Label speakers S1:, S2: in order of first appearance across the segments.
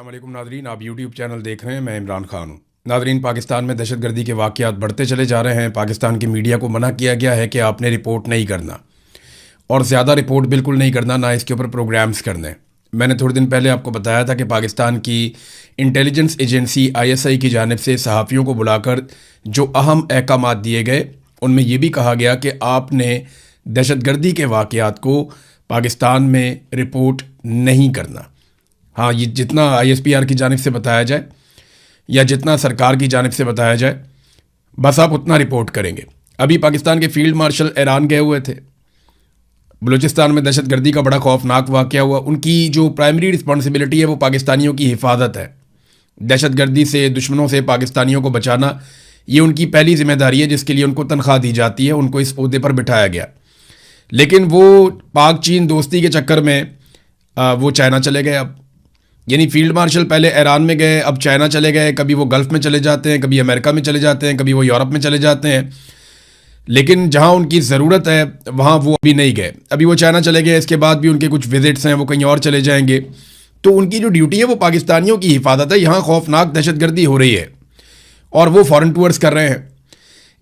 S1: अस्सलाम वालेकुम नादरीन, आप यूट्यूब चैनल देख रहे हैं। मैं इमरान खान हूँ। नादरीन, पाकिस्तान में दहशतगर्दी के वाक़यात बढ़ते चले जा रहे हैं। पाकिस्तान की मीडिया को मना किया गया है कि आपने रिपोर्ट नहीं करना और ज़्यादा रिपोर्ट बिल्कुल नहीं करना, ना इसके ऊपर प्रोग्राम्स करने। मैंने थोड़े दिन पहले आपको बताया था कि पाकिस्तान की इंटेलिजेंस एजेंसी ISI की जानिब से सहाफ़ियों को बुलाकर जो अहम अहकामात दिए गए, उनमें यह भी कहा गया कि आपने दहशतगर्दी के वाक़यात को पाकिस्तान में रिपोर्ट नहीं करना। हाँ, ये जितना ISPR की जानिब से बताया जाए या जितना सरकार की जानिब से बताया जाए, बस आप उतना रिपोर्ट करेंगे। अभी पाकिस्तान के फील्ड मार्शल ईरान गए हुए थे। बलूचिस्तान में दहशतगर्दी का बड़ा खौफनाक वाक़या हुआ। उनकी जो प्राइमरी रिस्पॉन्सिबिलिटी है वो पाकिस्तानियों की हिफाजत है। दहशतगर्दी से, दुश्मनों से पाकिस्तानियों को बचाना, ये उनकी पहली जिम्मेदारी है जिसके लिए उनको तनख्वाह दी जाती है। उनको इस ओहदे पर बिठाया गया, लेकिन वो पाक चीन दोस्ती के चक्कर में वो चाइना चले गए। अब यानी फील्ड मार्शल पहले ईरान में गए, अब चाइना चले गए। कभी वो गल्फ़ में चले जाते हैं, कभी अमेरिका में चले जाते हैं, कभी वो यूरोप में चले जाते हैं। लेकिन जहां उनकी ज़रूरत है वहां वो अभी नहीं गए। अभी वो चाइना चले गए, इसके बाद भी उनके कुछ विजिट्स हैं, वो कहीं और चले जाएंगे। तो उनकी जो ड्यूटी है वो पाकिस्तानियों की हिफाजत है। यहाँ खौफनाक दहशतगर्दी हो रही है और वो फॉरेन टूर्स कर रहे हैं।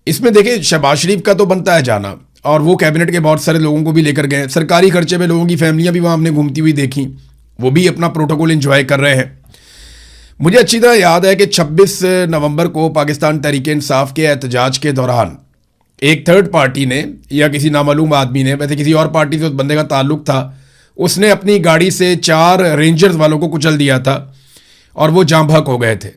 S1: इसमें देखिए, शहबाज शरीफ का तो बनता है जाना, और वो कैबिनेट के बहुत सारे लोगों को भी लेकर गए। सरकारी खर्चे में लोगों की फैमिलियाँ भी वहाँ हमने घूमती हुई देखी, वो भी अपना प्रोटोकॉल एंजॉय कर रहे हैं। मुझे अच्छी तरह याद है कि 26 नवंबर को पाकिस्तान तहरीक इंसाफ के एहतजाज के दौरान एक थर्ड पार्टी ने, या किसी नामालूम आदमी ने, वैसे किसी और पार्टी से उस बंदे का ताल्लुक था, उसने अपनी गाड़ी से 4 रेंजर्स वालों को कुचल दिया था और वो जाँ बहक हो गए थे।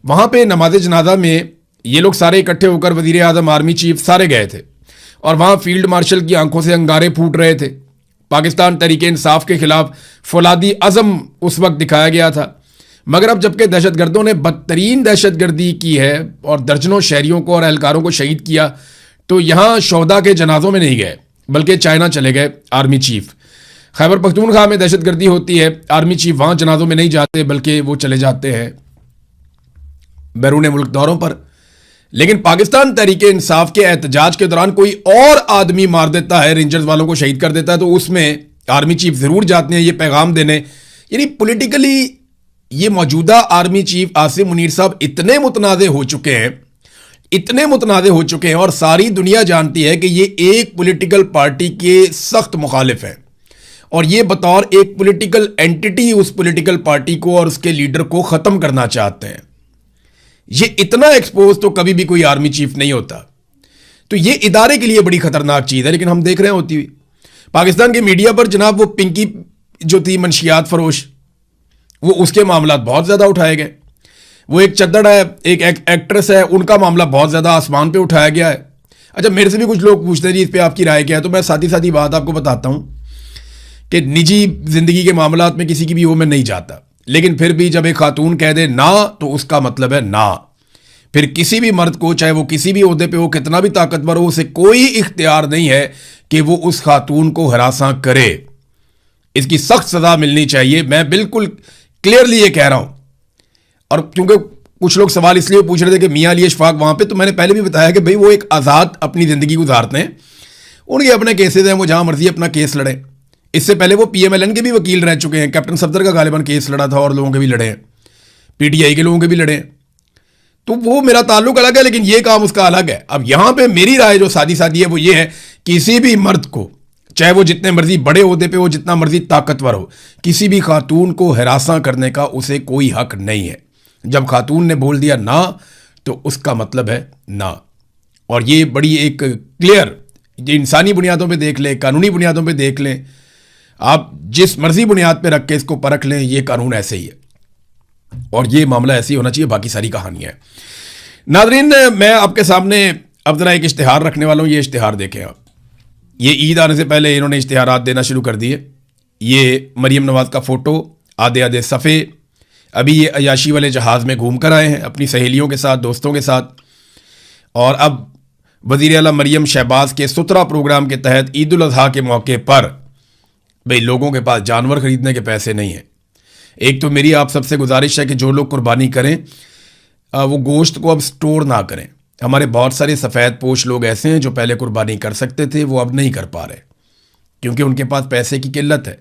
S1: वहाँ पे नमाज जनाजा में ये लोग सारे इकट्ठे होकर, वज़ीर आज़म, आर्मी चीफ सारे गए थे, और वहाँ फील्ड मार्शल की आंखों से अंगारे फूट रहे थे। पाकिस्तान तहरीक इंसाफ के खिलाफ फौलादी अज़म उस वक्त दिखाया गया था। मगर अब जबकि दहशतगर्दों ने बदतरीन दहशतगर्दी की है और दर्जनों शहरियों को और एहलकारों को शहीद किया, तो यहाँ शोहदा के जनाजों में नहीं गए, बल्कि चाइना चले गए आर्मी चीफ। खैबर पख्तूनख्वा में दहशतगर्दी होती है, आर्मी चीफ वहाँ जनाजों में नहीं जाते, बल्कि वो चले जाते हैं बैरून मुल्क दौरों पर। लेकिन पाकिस्तान तहरीक इंसाफ के एहतजाज के दौरान कोई और आदमी मार देता है, रेंजर्स वालों को शहीद कर देता है, तो उसमें आर्मी चीफ जरूर जाते हैं ये पैगाम देने। यानी पॉलिटिकली ये मौजूदा आर्मी चीफ आसिम मुनीर साहब इतने मुतनाज़े हो चुके हैं, इतने मुतनाज़े हो चुके हैं, और सारी दुनिया जानती है कि ये एक पॉलिटिकल पार्टी के सख्त मुखालिफ हैं, और ये बतौर एक पॉलिटिकल एंटिटी उस पॉलिटिकल पार्टी को और उसके लीडर को ख़त्म करना चाहते हैं। ये इतना एक्सपोज तो कभी भी कोई आर्मी चीफ नहीं होता। तो ये इदारे के लिए बड़ी खतरनाक चीज़ है। लेकिन हम देख रहे हैं होती हुई पाकिस्तान के मीडिया पर, जनाब, वो पिंकी जो थी मंशियात फरोश, वो उसके मामला बहुत ज़्यादा उठाए गए। वो एक चद्दड़ है, एक एक्ट्रेस है, उनका मामला बहुत ज़्यादा आसमान पे उठाया गया है। अच्छा, मेरे से भी कुछ लोग पूछते हैं जी इस पर आपकी राय क्या है, तो मैं सादी सादी बात आपको बताता हूँ कि निजी ज़िंदगी के मामलात में किसी की भी वो मैं नहीं जाता, लेकिन फिर भी जब एक खातून कह दे ना, तो उसका मतलब है ना। फिर किसी भी मर्द को, चाहे वो किसी भी ओहदे पे हो, कितना भी ताकतवर हो, उसे कोई इख्तियार नहीं है कि वो उस खातून को हरासा करे। इसकी सख्त सजा मिलनी चाहिए। मैं बिल्कुल क्लियरली ये कह रहा हूं। और क्योंकि कुछ लोग सवाल इसलिए पूछ रहे थे कि मियां अली अशफाक वहां पे, तो मैंने पहले भी बताया कि भाई वो एक आज़ाद अपनी ज़िंदगी गुजारते हैं, उनके अपने केसेज हैं, वो जहां मर्जी अपना केस लड़े। इससे पहले वो PMLN के भी वकील रह चुके हैं। कैप्टन सफदर का गालिबन केस लड़ा था, और लोगों के भी लड़े हैं, PTI के लोगों के भी लड़े हैं। तो वो मेरा ताल्लुक अलग है, लेकिन ये काम उसका अलग है। अब यहां पे मेरी राय जो सादी सादी है वो ये है, किसी भी मर्द को, चाहे वो जितने मर्जी बड़े ओहदे पे हो, जितना मर्जी ताकतवर हो, किसी भी खातून को हरासा करने का उसे कोई हक नहीं है। जब खातून ने बोल दिया ना, तो उसका मतलब है ना। और ये बड़ी एक क्लियर, इंसानी बुनियादों पे देख लें, कानूनी बुनियादों पे देख लें, आप जिस मर्जी बुनियाद पे रख के इसको परख लें, ये कानून ऐसे ही है और ये मामला ऐसे ही होना चाहिए। बाकी सारी कहानियां हैं। नादरीन, मैं आपके सामने अब जरा एक इश्तिहार रखने वाला हूं। ये इश्तिहार देखें आप। ये ईद आने से पहले इन्होंने इश्तिहारात देना शुरू कर दिए। ये मरीम नवाज का फोटो, आधे आधे सफ़े। अभी ये अयाशी वाले जहाज़ में घूम कर आए हैं अपनी सहेलियों के साथ, दोस्तों के साथ। और अब वज़ीर आला मरीम शहबाज के सुतरा प्रोग्राम के तहत ईद उल अज़हा के मौके पर, भाई लोगों के पास जानवर खरीदने के पैसे नहीं हैं। एक तो मेरी आप सबसे गुजारिश है कि जो लोग कुर्बानी करें वो गोश्त को अब स्टोर ना करें। हमारे बहुत सारे सफ़ेद पोश लोग ऐसे हैं जो पहले कुर्बानी कर सकते थे, वो अब नहीं कर पा रहे क्योंकि उनके पास पैसे की किल्लत है।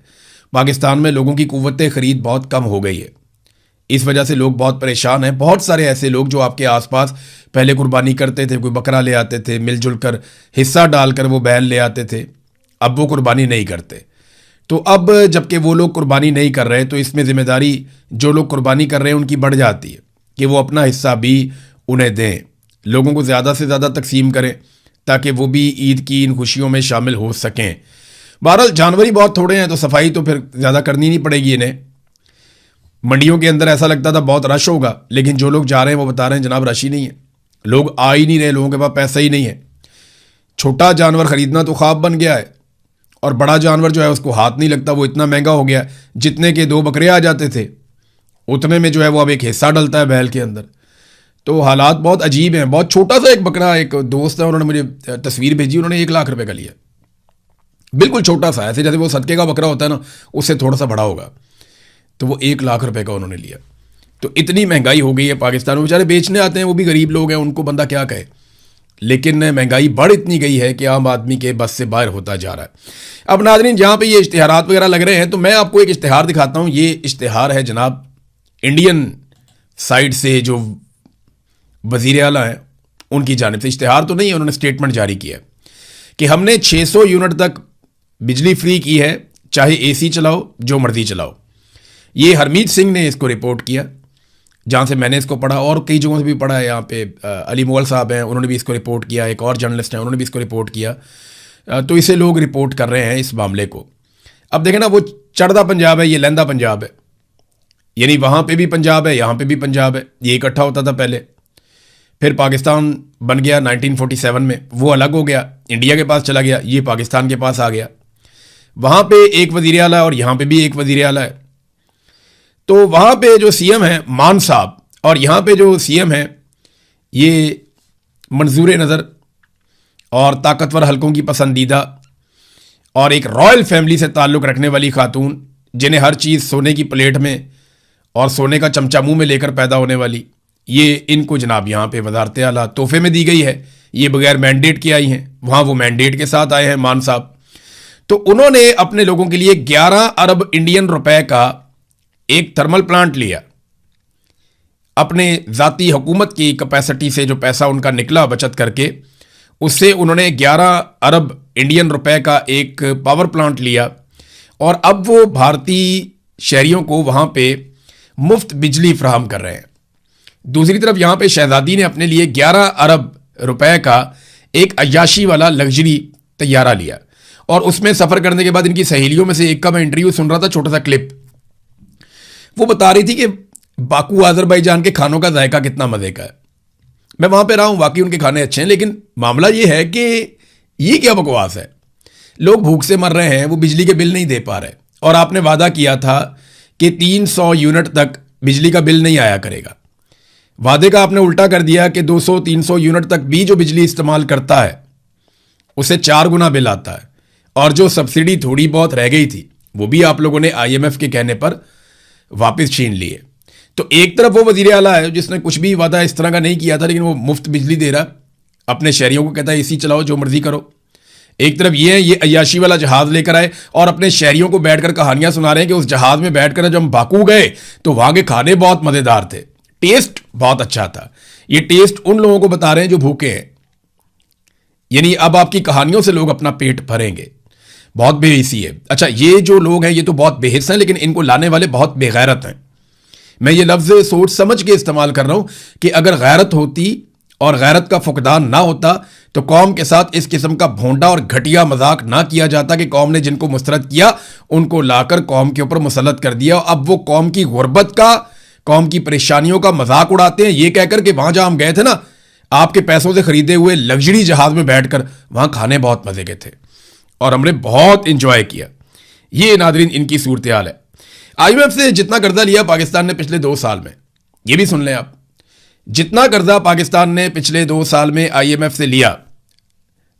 S1: पाकिस्तान में लोगों की कुव्वत ख़रीद बहुत कम हो गई है। इस वजह से लोग बहुत परेशान हैं। बहुत सारे ऐसे लोग जो आपके आसपास पहले कुर्बानी करते थे, कोई बकरा ले आते थे, मिलजुल कर हिस्सा डालकर वो बैल ले आते थे, अब वो कुर्बानी नहीं करते। तो अब जबकि वो लोग कुर्बानी नहीं कर रहे, तो इसमें जिम्मेदारी जो लोग कुर्बानी कर रहे हैं उनकी बढ़ जाती है कि वो अपना हिस्सा भी उन्हें दें, लोगों को ज़्यादा से ज़्यादा तकसीम करें ताकि वो भी ईद की इन खुशियों में शामिल हो सकें। बहरहाल जानवर ही बहुत थोड़े हैं तो सफाई तो फिर ज़्यादा करनी नहीं पड़ेगी इन्हें। मंडियों के अंदर ऐसा लगता था बहुत रश होगा, लेकिन जो लोग जा रहे हैं वो बता रहे हैं जनाब रश ही नहीं है, लोग आ ही नहीं रहे, लोगों के पास पैसा ही नहीं है। छोटा जानवर ख़रीदना तो ख्वाब बन गया है और बड़ा जानवर जो है उसको हाथ नहीं लगता, वो इतना महंगा हो गया। जितने के 2 बकरे आ जाते थे उतने में जो है वो अब एक हिस्सा डलता है बैल के अंदर। तो हालात बहुत अजीब हैं। बहुत छोटा सा एक बकरा, एक दोस्त है उन्होंने मुझे तस्वीर भेजी, उन्होंने 1 लाख रुपए का लिया, बिल्कुल छोटा सा, ऐसे जैसे वो सदके का बकरा होता है ना, उससे थोड़ा सा बड़ा होगा, तो वो 1 लाख रुपए का उन्होंने लिया। तो इतनी महंगाई हो गई है पाकिस्तान में, बेचारे बेचने आते हैं, वो भी गरीब लोग हैं, उनको बंदा क्या कहे, लेकिन महंगाई बढ़ इतनी गई है कि आम आदमी के बस से बाहर होता जा रहा है। अब नाज़रीन जहाँ पे ये इश्तिहारात वगैरह लग रहे हैं तो मैं आपको एक इश्तिहार दिखाता हूँ। ये इश्तिहार है जनाब इंडियन साइड से, जो वज़ीर आला हैं उनकी जानिब से। इश्तिहार तो नहीं है, उन्होंने स्टेटमेंट जारी किया है कि हमने 600 यूनिट तक बिजली फ्री की है, चाहे AC चलाओ, जो मर्जी चलाओ। ये हरमीत सिंह ने इसको रिपोर्ट किया, जहाँ से मैंने इसको पढ़ा और कई जगहों से भी पढ़ा है। यहाँ पे अली मोगल साहब हैं, उन्होंने भी इसको रिपोर्ट किया, एक और जर्नलिस्ट हैं उन्होंने भी इसको रिपोर्ट किया। तो इसे लोग रिपोर्ट कर रहे हैं इस मामले को। अब देखें ना, वो चढ़दा पंजाब है, ये लहंदा पंजाब है, यानी वहाँ पे भी पंजाब है, यहाँ पे भी पंजाब है, ये इकट्ठा होता था पहले। फिर पाकिस्तान बन गया 1947 में, वो अलग हो गया, इंडिया के पास चला गया, ये पाकिस्तान के पास आ गया। वहाँ पे एक वज़ीर आला और यहाँ पे भी एक वज़ीर आला है। तो वहाँ पे जो CM है मान साहब और यहाँ पे जो CM है ये मंजूर नज़र और ताकतवर हलकों की पसंदीदा और एक रॉयल फैमिली से ताल्लुक़ रखने वाली खातून, जिन्हें हर चीज़ सोने की प्लेट में और सोने का चमचा मुंह में लेकर पैदा होने वाली, ये इनको जनाब यहाँ पे वज़ारत आला तोहफे में दी गई है। ये बगैर मैंडेट के आई हैं, वहाँ वो मैंडेट के साथ आए हैं मान साहब। तो उन्होंने अपने लोगों के लिए 11 अरब इंडियन रुपए का एक थर्मल प्लांट लिया। अपने ज़ाती हुकूमत की कैपेसिटी से जो पैसा उनका निकला बचत करके, उससे उन्होंने 11 अरब इंडियन रुपए का एक पावर प्लांट लिया और अब वो भारतीय शहरियों को वहाँ पे मुफ्त बिजली फराहम कर रहे हैं। दूसरी तरफ यहाँ पे शहजादी ने अपने लिए 11 अरब रुपए का एक अय्याशी वाला लग्जरी तैयारा लिया और उसमें सफ़र करने के बाद इनकी सहेलियों में से एक का मैं इंटरव्यू सुन रहा था, छोटा सा क्लिप। वो बता रही थी कि बाकू आज़रबाईजान के खानों का जायका कितना मज़े का है। मैं वहाँ पे रहा हूँ, वाकई उनके खाने अच्छे हैं, लेकिन मामला ये है कि ये क्या बकवास है। लोग भूख से मर रहे हैं, वो बिजली के बिल नहीं दे पा रहे और आपने वादा किया था कि 300 यूनिट तक बिजली का बिल नहीं आया करेगा। वादे का आपने उल्टा कर दिया कि 200-300 यूनिट तक भी जो बिजली इस्तेमाल करता है उसे 4 गुना बिल आता है और जो सब्सिडी थोड़ी बहुत रह गई थी वो भी आप लोगों ने IMF के कहने पर वापस छीन लिए। तो एक तरफ वो वज़ीर आला है जिसने कुछ भी वादा इस तरह का नहीं किया था, लेकिन वो मुफ्त बिजली दे रहा, अपने शहरियों को कहता है AC चलाओ, जो मर्जी करो। एक तरफ ये है, ये अय्याशी वाला जहाज लेकर आए और अपने शहरियों को बैठकर कहानियां सुना रहे हैं कि उस जहाज में बैठकर जब हम बाकू गए तो वहां के खाने बहुत मजेदार थे, टेस्ट बहुत अच्छा था। ये टेस्ट उन लोगों को बता रहे हैं जो भूखे हैं, यानी अब आपकी कहानियों से लोग अपना पेट भरेंगे। बहुत बेहिसी है। अच्छा, ये जो लोग हैं ये तो बहुत बेहिस हैं, लेकिन इनको लाने वाले बहुत बेगैरत हैं। मैं ये लफ्ज़ सोच समझ के इस्तेमाल कर रहा हूं कि अगर गैरत होती और गैरत का फुकदान ना होता तो कौम के साथ इस किस्म का भोंडा और घटिया मजाक ना किया जाता कि कौम ने जिनको मुस्तरद किया उनको लाकर कौम के ऊपर मुसल्लत कर दिया। अब वो कौम की गुर्बत का, कौम की परेशानियों का मजाक उड़ाते हैं, ये कहकर कि वहां जहां हम गए थे ना, आपके पैसों से खरीदे हुए लग्जरी जहाज में बैठकर वहां खाने बहुत मजे के थे और हमने बहुत इंजॉय किया। ये नादरीन इनकी सूरत हाल है। IMF से जितना कर्जा लिया पाकिस्तान ने पिछले 2 साल में, ये भी सुन लें आप, जितना कर्जा पाकिस्तान ने पिछले 2 साल में IMF से लिया,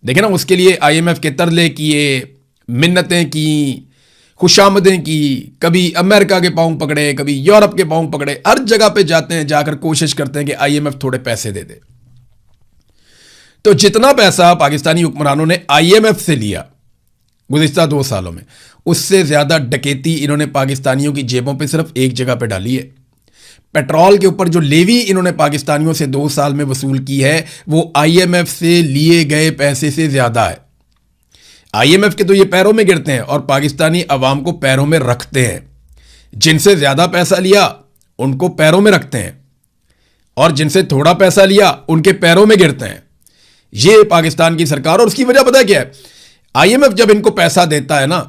S1: देखें ना, उसके लिए IMF के तरले किए, मिन्नतें की, खुशामदें की, कभी अमेरिका के पाँव पकड़े, कभी यूरोप के पाँव पकड़े, हर जगह पे जाते हैं, जाकर कोशिश करते हैं कि IMF थोड़े पैसे दे दे। तो जितना पैसा पाकिस्तानी हुक्मरानों ने IMF से लिया गुज़िश्ता 2 सालों में, उससे ज़्यादा डकैती इन्होंने पाकिस्तानियों की जेबों पे सिर्फ एक जगह पे डाली है। पेट्रोल के ऊपर जो लेवी इन्होंने पाकिस्तानियों से 2 साल में वसूल की है वो आईएमएफ से लिए गए पैसे से ज्यादा है। आईएमएफ के तो ये पैरों में गिरते हैं और पाकिस्तानी अवाम को पैरों में रखते हैं। जिनसे ज्यादा पैसा लिया उनको पैरों में रखते हैं और जिनसे थोड़ा पैसा लिया उनके पैरों में गिरते हैं। ये पाकिस्तान की सरकार, और उसकी वजह पता है क्या है? आईएमएफ जब इनको पैसा देता है ना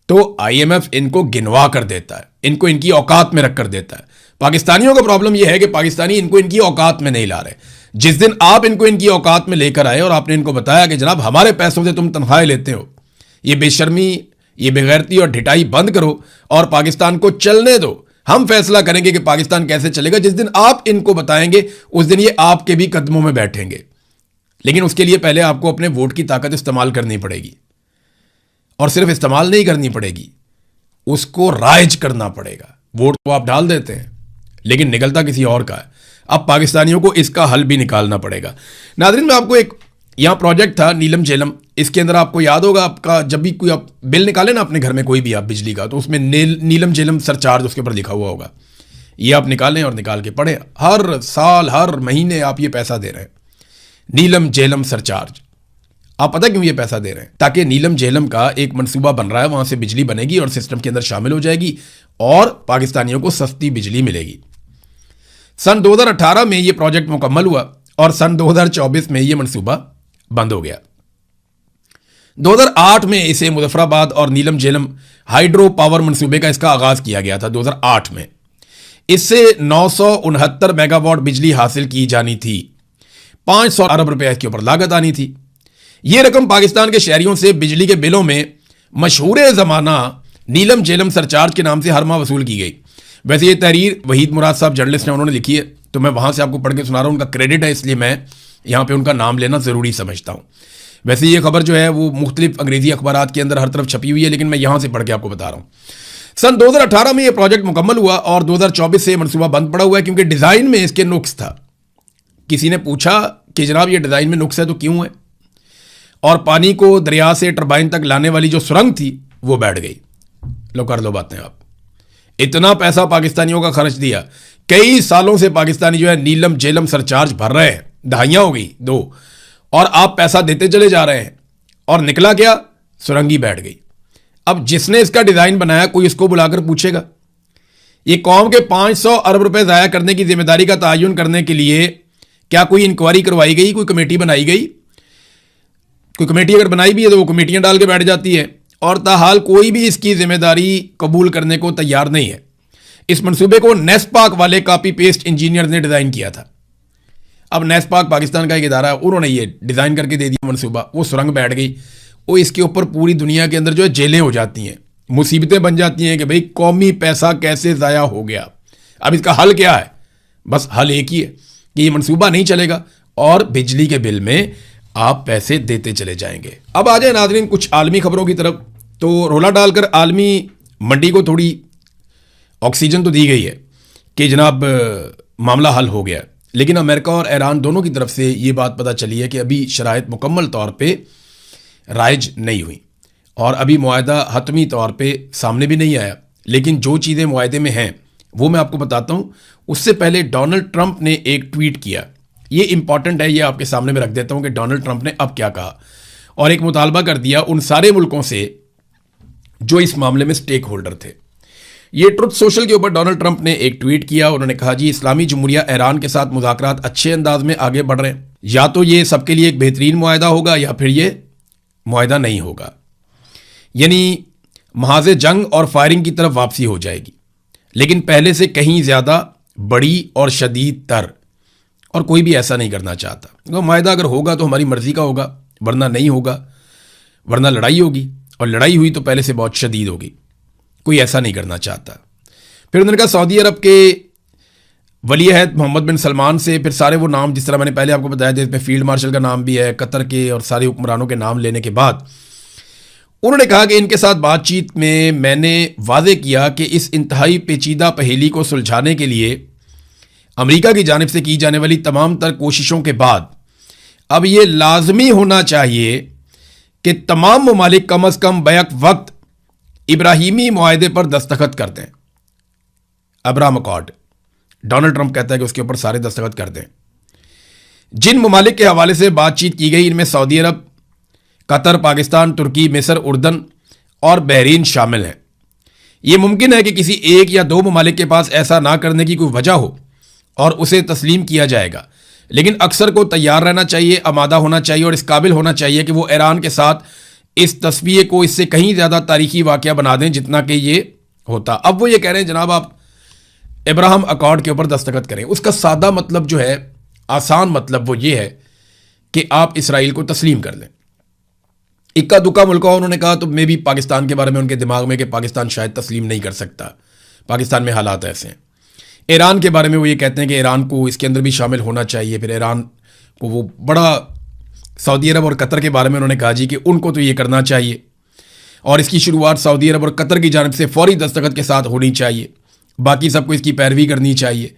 S1: तो आईएमएफ इनको गिनवा कर देता है, इनको इनकी औकात में रख कर देता है। पाकिस्तानियों का प्रॉब्लम यह है कि पाकिस्तानी इनको इनकी औकात में नहीं ला रहे। जिस दिन आप इनको इनकी औकात में लेकर आए और आपने इनको बताया कि जनाब हमारे पैसों से तुम तनख्वाहें लेते हो, ये बेशर्मी, ये बेगैरती और ढिठाई बंद करो और पाकिस्तान को चलने दो, हम फैसला करेंगे कि पाकिस्तान कैसे चलेगा। जिस दिन आप इनको बताएंगे उस दिन ये आपके भी कदमों में बैठेंगे। लेकिन उसके लिए पहले आपको अपने वोट की ताकत इस्तेमाल करनी पड़ेगी, और सिर्फ इस्तेमाल नहीं करनी पड़ेगी, उसको राइज करना पड़ेगा। वोट तो आप डाल देते हैं लेकिन निकलता किसी और का है। अब पाकिस्तानियों को इसका हल भी निकालना पड़ेगा। नाज़रीन, मैं आपको एक यहां प्रोजेक्ट था नीलम झेलम, इसके अंदर आपको याद होगा, आपका जब भी कोई आप बिल निकाले ना अपने घर में कोई भी आप बिजली का, तो उसमें नीलम झेलम सरचार्ज उसके ऊपर लिखा हुआ होगा। ये आप निकालें और निकाल के पढ़ें, हर साल हर महीने आप ये पैसा दे रहे हैं, नीलम झेलम सरचार्ज। आप पता क्यों ये पैसा दे रहे हैं? ताकि नीलम झेलम का एक मंसूबा बन रहा है, वहां से बिजली बनेगी और सिस्टम के अंदर शामिल हो जाएगी और पाकिस्तानियों को सस्ती बिजली मिलेगी। सन 2018 में यह प्रोजेक्ट मुकम्मल हुआ और सन 2024 में यह मंसूबा बंद हो गया। 2008 में इसे मुजफ्फराबाद और नीलम झेलम हाइड्रो पावर मंसूबे का इसका आगाज किया गया था 2008 में। इससे 969 मेगावाट बिजली हासिल की जानी थी, 500 अरब रुपए इसके ऊपर लागत आनी थी। यह रकम पाकिस्तान के शहरियों से बिजली के बिलों में मशहूर जमाना नीलम झेलम सरचार्ज के नाम से हर माह वसूल की गई। वैसे ये तहरीर वहीद मुराद साहब जर्नलिस्ट हैं, उन्होंने लिखी है, तो मैं वहां से आपको पढ़ के सुना रहा हूं। उनका क्रेडिट है, इसलिए मैं यहां पे उनका नाम लेना जरूरी समझता हूं। वैसे ये खबर जो है वो मुख्तलिफ अंग्रेजी अखबारात के अंदर हर तरफ छपी हुई है, लेकिन मैं यहां से पढ़ के आपको बता रहा हूं। सन 2018 में यह प्रोजेक्ट मुकम्मल हुआ और 2024 से मनसूबा बंद पड़ा हुआ है क्योंकि डिजाइन में इसके नुक्स था। किसी ने पूछा कि जनाब ये डिजाइन में नुक्स है तो क्यों है? और पानी को दरिया से टरबाइन तक लाने वाली जो सुरंग थी वो बैठ गई। लो कर लो बातें आप। इतना पैसा पाकिस्तानियों का खर्च दिया, कई सालों से पाकिस्तानी जो है नीलम झेलम सरचार्ज भर रहे हैं, दहाइयां हो गई 2, और आप पैसा देते चले जा रहे हैं और निकला क्या? सुरंगी बैठ गई। अब जिसने इसका डिजाइन बनाया कोई इसको बुलाकर पूछेगा? ये कौम के 500 अरब रुपए जाया करने की जिम्मेदारी का तयन करने के लिए क्या कोई इंक्वायरी करवाई गई, कोई कमेटी बनाई गई? कोई कमेटी अगर बनाई भी है तो वो कमेटियां डाल के बैठ जाती है, और ताहाल कोई भी इसकी जिम्मेदारी कबूल करने को तैयार नहीं है। इस मंसूबे को नेस्पाक वाले कॉपी पेस्ट इंजीनियर ने डिजाइन किया था। अब नेस्पाक पाकिस्तान का एक इदारा है, उन्होंने ये डिजाइन करके दे दिया मंसूबा, वो सुरंग बैठ गई। वो इसके ऊपर पूरी दुनिया के अंदर जो है जेलें हो जाती हैं, मुसीबतें बन जाती हैं कि भाई कौमी पैसा कैसे ज़ाया हो गया। अब इसका हल क्या है? बस हल एक ही है कि ये मंसूबा नहीं चलेगा और बिजली के बिल में आप पैसे देते चले जाएंगे। अब आ जाए नाज़रीन कुछ आलमी खबरों की तरफ। तो रोला डालकर आलमी मंडी को थोड़ी ऑक्सीजन तो दी गई है कि जनाब मामला हल हो गया, लेकिन अमेरिका और ईरान दोनों की तरफ से ये बात पता चली है कि अभी शराइत मुकम्मल तौर पे राइज नहीं हुई और अभी मुआहदा हतमी तौर पे सामने भी नहीं आया। लेकिन जो चीज़ें मुआहदे में हैं वो मैं आपको बताता हूँ। उससे पहले डोनाल्ड ट्रंप ने एक ट्वीट किया, ये इंपॉर्टेंट है, ये आपके सामने में रख देता हूँ कि डोनाल्ड ट्रंप ने अब क्या कहा, और एक मुतालबा कर दिया उन सारे मुल्कों से जो इस मामले में स्टेक होल्डर थे। ये ट्रुथ सोशल के ऊपर डोनाल्ड ट्रंप ने एक ट्वीट किया। उन्होंने कहा, जी इस्लामी जमहूरिया ईरान के साथ मुज़ाकरात अच्छे अंदाज में आगे बढ़ रहे हैं, या तो ये सबके लिए एक बेहतरीन मुआहदा होगा या फिर ये मुआहदा नहीं होगा, यानी महाज़े जंग और फायरिंग की तरफ वापसी हो जाएगी, लेकिन पहले से कहीं ज़्यादा बड़ी और शदीद तर, और कोई भी ऐसा नहीं करना चाहता। तो मुआहदा अगर होगा तो हमारी मर्जी का होगा, वरना नहीं होगा, वरना लड़ाई होगी, और लड़ाई हुई तो पहले से बहुत शदीद होगी। कोई ऐसा नहीं करना चाहता। फिर उन्होंने कहा सऊदी अरब के वली अहद मोहम्मद बिन सलमान से, फिर सारे वो नाम जिस तरह मैंने पहले आपको बताया जिसमें फील्ड मार्शल का नाम भी है, कतर के और सारे हुक्मरानों के नाम लेने के बाद उन्होंने कहा कि इनके साथ बातचीत में मैंने वादे किया कि इस इंतहाई पेचीदा पहेली को सुलझाने के लिए अमेरिका की जानिब से की जाने वाली तमाम तर कोशिशों के बाद अब ये लाजमी होना चाहिए कि तमाम ममालिक कम अज कम बैक वक्त इब्राहिमी मुआहदे पर दस्तखत कर दें, अब्राहम अकॉर्ड। डोनाल्ड ट्रंप कहता है कि उसके ऊपर सारे दस्तखत कर दें। जिन ममालिक के हवाले से बातचीत की गई इनमें सऊदी अरब, कतर, पाकिस्तान, तुर्की, मिस्र, उर्दन और बहरीन शामिल हैं। यह मुमकिन है कि किसी एक या दो ममालिक के पास ऐसा ना करने की कोई वजह हो और उसे तस्लीम किया जाएगा, लेकिन अक्सर को तैयार रहना चाहिए, आमादा होना चाहिए और इस काबिल होना चाहिए कि वो ईरान के साथ इस तस्वीर को इससे कहीं ज़्यादा तारीखी वाक़या बना दें जितना कि ये होता। अब वो ये कह रहे हैं जनाब आप अब्राहम अकॉर्ड के ऊपर दस्तखत करें। उसका सादा मतलब जो है, आसान मतलब वो ये है कि आप इसराइल को तस्लीम कर लें। इक्का दुक्का मुल्कों उन्होंने कहा तो मे भी पाकिस्तान के बारे में उनके दिमाग में कि पाकिस्तान शायद तस्लीम नहीं कर सकता, पाकिस्तान में हालात ऐसे हैं। ईरान के बारे में वो ये कहते हैं कि ईरान को इसके अंदर भी शामिल होना चाहिए। फिर ईरान को वो बड़ा, सऊदी अरब और कतर के बारे में उन्होंने कहा जी कि उनको तो ये करना चाहिए और इसकी शुरुआत सऊदी अरब और कतर की जानिब से फौरी दस्तखत के साथ होनी चाहिए, बाकी सबको इसकी पैरवी करनी चाहिए।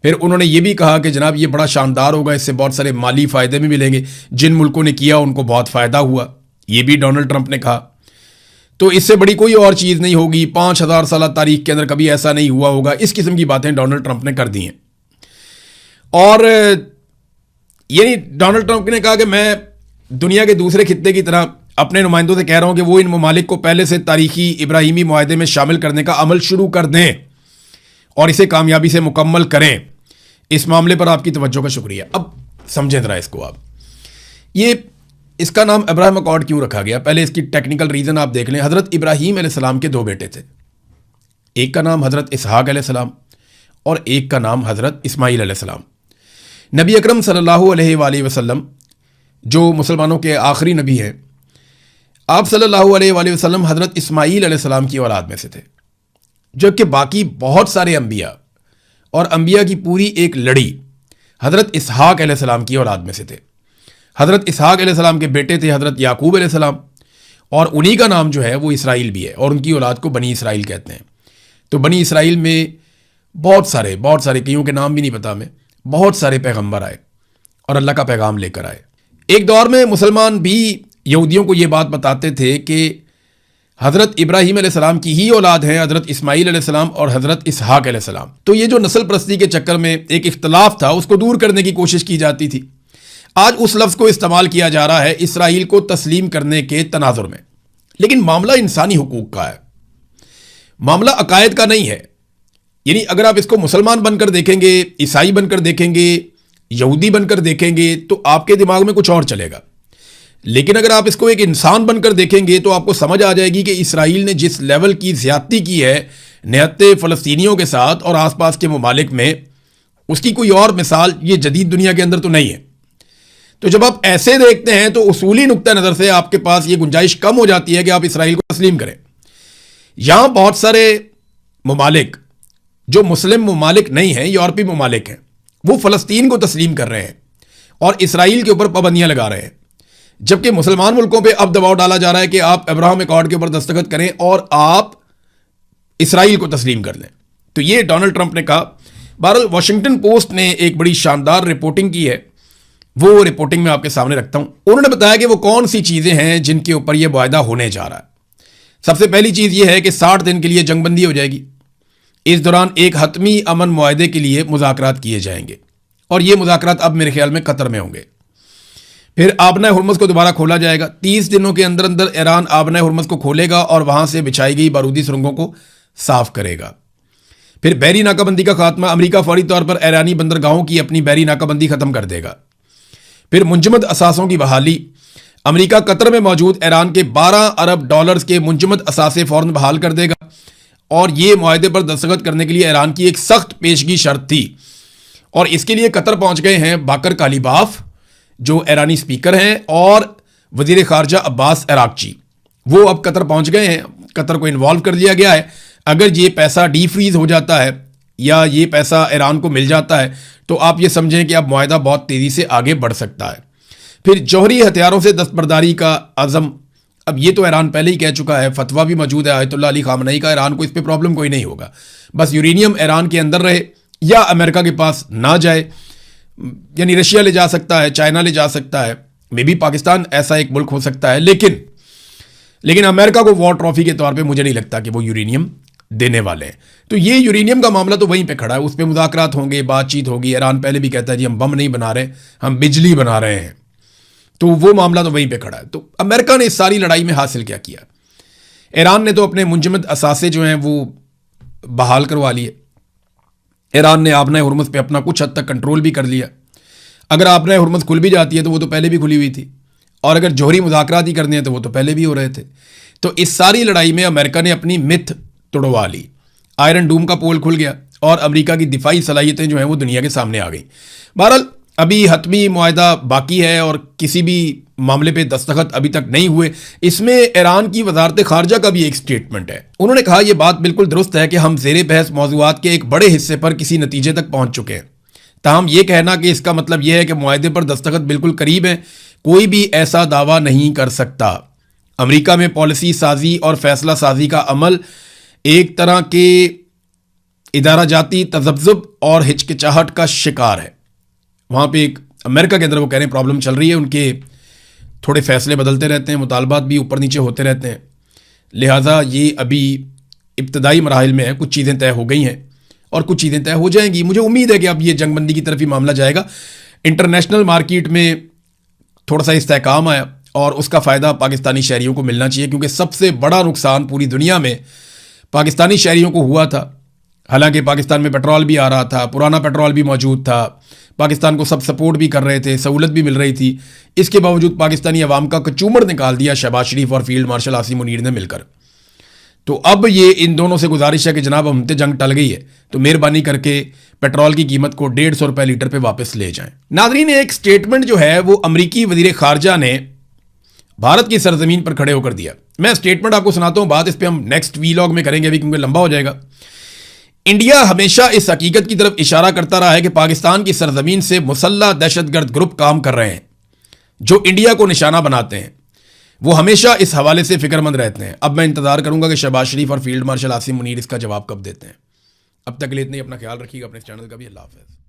S1: फिर उन्होंने ये भी कहा कि जनाब ये बड़ा शानदार होगा, इससे बहुत सारे माली फ़ायदे भी मिलेंगे, जिन मुल्कों ने किया उनको बहुत फ़ायदा हुआ, ये भी डोनाल्ड ट्रंप ने कहा। तो इससे बड़ी कोई और चीज़ नहीं होगी, 5000 साल तारीख के अंदर कभी ऐसा नहीं हुआ होगा। इस किस्म की बातें डोनाल्ड ट्रंप ने कर दी हैं। और यानी डोनाल्ड ट्रंप ने कहा कि मैं दुनिया के दूसरे खित्ते की तरह अपने नुमाइंदों से कह रहा हूं कि वो इन ममालिक को पहले से तारीखी इब्राहिमी मुआहदे में शामिल करने का अमल शुरू कर दें और इसे कामयाबी से मुकम्मल करें। इस मामले पर आपकी तवज्जो का शुक्रिया। अब समझें जरा इसको आप, ये इसका नाम अब्राहम अकॉर्ड क्यों रखा गया? पहले इसकी टेक्निकल रीज़न आप देख लें। हज़रत इब्राहीम अलैहिस्सलाम के 2 बेटे थे, एक का नाम हज़रत इसहाक अलैहिस्सलाम और एक का नाम हज़रत इस्माईल अलैहिस्सलाम। नबी अकरम सल्लल्लाहु अलैहि वसल्लम जो मुसलमानों के आखिरी नबी हैं, आप सल्लल्लाहु अलैहि वसल्लम हज़रत इस्माईल अलैहिस्सलाम की औलाद में से थे, जबकि बाकी बहुत सारे अंबिया और अंबिया की पूरी एक लड़ी हज़रत इसहाक अलैहिस्सलाम की औलाद में से थे। हज़रत इसहाक अलैहिस्सलाम के बेटे थे हज़रत याकूब अलैहिस्सलाम और उन्हीं का नाम जो है वो इसराइल भी है और उनकी औलाद को बनी इसराइल कहते हैं। तो बनी इसराइल में बहुत सारे कईयों के नाम भी नहीं पता हमें, बहुत सारे पैगंबर आए और अल्लाह का पैगाम लेकर आए। एक दौर में मुसलमान भी यहूदियों को ये बात बताते थे कि हज़रत इब्राहीम अलैहिस्सलाम की ही औलाद हैं हज़रत इस्माईल अलैहिस्सलाम और हज़रत इसहाक अलैहिस्सलाम। तो ये जो नस्ल परस्ती के चक्कर में एक इख्तलाफ था उसको दूर करने की कोशिश की जाती थी। आज उस लफ्ज़ को इस्तेमाल किया जा रहा है इसराइल को तस्लीम करने के तनाजुर में, लेकिन मामला इंसानी हुकूक का है, मामला अकायद का नहीं है। यानी अगर आप इसको मुसलमान बनकर देखेंगे, ईसाई बनकर देखेंगे, यहूदी बनकर देखेंगे तो आपके दिमाग में कुछ और चलेगा, लेकिन अगर आप इसको एक इंसान बनकर देखेंगे तो आपको समझ आ जाएगी कि इसराइल ने जिस लेवल की ज़्यादती की है निहत्ते फ़लस्तीनियों के साथ और आसपास के ममालिक में, उसकी कोई और मिसाल ये जदीद दुनिया के अंदर तो नहीं है। तो जब आप ऐसे देखते हैं तो उसूली नुक्ता नज़र से आपके पास ये गुंजाइश कम हो जाती है कि आप इसराइल को तस्लीम करें। यहां बहुत सारे ममालिक जो मुस्लिम ममालिक नहीं हैं, यूरोपीय ममालिक हैं, वो फ़लस्तीन को तस्लीम कर रहे हैं और इसराइल के ऊपर पाबंदियां लगा रहे हैं, जबकि मुसलमान मुल्कों पे अब दबाव डाला जा रहा है कि आप अब्राहम अकॉर्ड के ऊपर दस्तखत करें और आप इसराइल को तस्लीम कर लें। तो ये डोनाल्ड ट्रंप ने कहा। बहरहाल वाशिंगटन पोस्ट ने एक बड़ी शानदार रिपोर्टिंग की है, वो रिपोर्टिंग में आपके सामने रखता हूं। उन्होंने बताया कि वो कौन सी चीज़ें हैं जिनके ऊपर यह मुआहदा होने जा रहा है। सबसे पहली चीज़ यह है कि 60 दिन के लिए जंगबंदी हो जाएगी। इस दौरान एक हतमी अमन मुआहदे के लिए मुज़ाकरात किए जाएंगे और ये मुज़ाकरात अब मेरे ख्याल में कतर में होंगे। फिर आबना हुर्मुज़ को दोबारा खोला जाएगा। 30 दिनों के अंदर अंदर ईरान आबना हुर्मुज़ को खोलेगा और वहां से बिछाई गई बारूदी सुरंगों को साफ करेगा। फिर बहरी नाकाबंदी का खात्मा, अमेरिका फौरी तौर पर ईरानी बंदरगाहों की अपनी बहरी नाकाबंदी खत्म कर देगा। फिर मुंजमद असासों की बहाली, अमेरिका कतर में मौजूद ईरान के 12 अरब डॉलर्स के मुंजमद असासे फौरन बहाल कर देगा और ये मुआहदे पर दस्तखत करने के लिए ईरान की एक सख्त पेशगी शर्त थी और इसके लिए कतर पहुंच गए हैं बाकर कालीबाफ जो ईरानी स्पीकर हैं और वजीर खारजा अब्बास अरागची, वो अब कतर पहुंच गए हैं। कतर को इन्वॉल्व कर दिया गया है। अगर ये पैसा डी फ्रीज हो जाता है या ये पैसा ईरान को मिल जाता है तो आप ये समझें कि अब मुआहदा बहुत तेज़ी से आगे बढ़ सकता है। फिर जौहरी हथियारों से दस्तबरदारी का अज़म, अब ये तो ईरान पहले ही कह चुका है, फतवा भी मौजूद है आयतुल्लाह अली खामनई का, ईरान को इस पर प्रॉब्लम कोई नहीं होगा, बस यूरेनियम ईरान के अंदर रहे या अमेरिका के पास ना जाए। यानी रशिया ले जा सकता है, चाइना ले जा सकता है, मे भी पाकिस्तान ऐसा एक मुल्क हो सकता है, लेकिन अमेरिका को वॉर ट्रॉफी के तौर पे मुझे नहीं लगता कि वो यूरेनियम देने वाले हैं। तो ये यूरेनियम का मामला तो वहीं पे खड़ा है, उस पर मुज़ाकरात होंगे, बातचीत होगी। ईरान पहले भी कहता है जी हम बम नहीं बना रहे, हम बिजली बना रहे हैं, तो वो मामला तो वहीं पे खड़ा है। तो अमेरिका ने इस सारी लड़ाई में हासिल क्या किया? ईरान ने तो अपने मुंजमद असासे जो हैं वो बहाल करवा लिए। ईरान ने आबना हुर्मुज़ पे अपना कुछ हद तक कंट्रोल भी कर लिया। अगर आबना हुर्मुज़ खुल भी जाती है तो वो तो पहले भी खुली हुई थी, और अगर जौहरी मुज़ाकरात ही करने हैं तो वो तो पहले भी हो रहे थे। तो इस सारी लड़ाई में अमेरिका ने अपनी मिथ तोड़वा ली, आयरन डूम का पोल खुल गया और अमेरिका की दिफाई सलाहियतें जो हैं वो दुनिया के सामने आ गई। बहरहाल अभी हतमी मुआहदा बाकी है और किसी भी मामले पे दस्तखत अभी तक नहीं हुए। इसमें ईरान की वजारत खारजा का भी एक स्टेटमेंट है। उन्होंने कहा यह बात बिल्कुल दुरुस्त है कि हम ज़ेरे बहस मौज़ूआत के एक बड़े हिस्से पर किसी नतीजे तक पहुंच चुके हैं। ताहम यह कहना कि इसका मतलब यह है कि मुआहदे पर दस्तखत बिल्कुल करीब है, कोई भी ऐसा दावा नहीं कर सकता। अमेरिका में पॉलिसी साजी और फैसला साजी का अमल एक तरह के इदारा जाती तजब्जुब और हिचकिचाहट का शिकार है। वहाँ पे एक अमेरिका के अंदर वो कह रहे हैं प्रॉब्लम चल रही है, उनके थोड़े फैसले बदलते रहते हैं, मुतालबात भी ऊपर नीचे होते रहते हैं, लिहाजा ये अभी इब्तदाई मराहिल में है। कुछ चीज़ें तय हो गई हैं और कुछ चीज़ें तय हो जाएंगी। मुझे उम्मीद है कि अब ये जंगबंदी की तरफ ही मामला जाएगा। इंटरनेशनल मार्केट में थोड़ा सा इस्तेहकाम आया और उसका फ़ायदा पाकिस्तानी शहरियों को मिलना चाहिए, क्योंकि सबसे बड़ा नुकसान पूरी दुनिया में पाकिस्तानी शहरियों को हुआ था। हालांकि पाकिस्तान में पेट्रोल भी आ रहा था, पुराना पेट्रोल भी मौजूद था, पाकिस्तान को सब सपोर्ट भी कर रहे थे, सहूलत भी मिल रही थी। इसके बावजूद पाकिस्तानी अवाम का कचूमर निकाल दिया शहबाज शरीफ और फील्ड मार्शल आसिम मुनीर ने मिलकर। तो अब ये इन दोनों से गुजारिश है कि जनाब हमते जंग टल गई है, तो मेहरबानी करके पेट्रोल की कीमत को 150 रुपये लीटर पे वापस ले जाएं। नाज़रीन, एक स्टेटमेंट जो है वो अमरीकी वज़ीर ख़ारजा ने भारत की सरजमीन पर खड़े होकर दिया। मैं स्टेटमेंट आपको सुनाता हूँ, बात इस पर हम नेक्स्ट वीलॉग में करेंगे अभी, क्योंकि लंबा हो जाएगा। इंडिया हमेशा इस हकीकत की तरफ इशारा करता रहा है कि पाकिस्तान की सरजमीन से मुसल्लह दहशतगर्द ग्रुप काम कर रहे हैं जो इंडिया को निशाना बनाते हैं। वो हमेशा इस हवाले से फिक्रमंद रहते हैं। अब मैं इंतजार करूंगा कि शहबाज शरीफ और फील्ड मार्शल आसिम मुनीर इसका जवाब कब देते हैं। अब तक के लिए इतना ही। अपना ख्याल रखिएगा, अपने चैनल का भी। अल्लाह हाफ़िज़।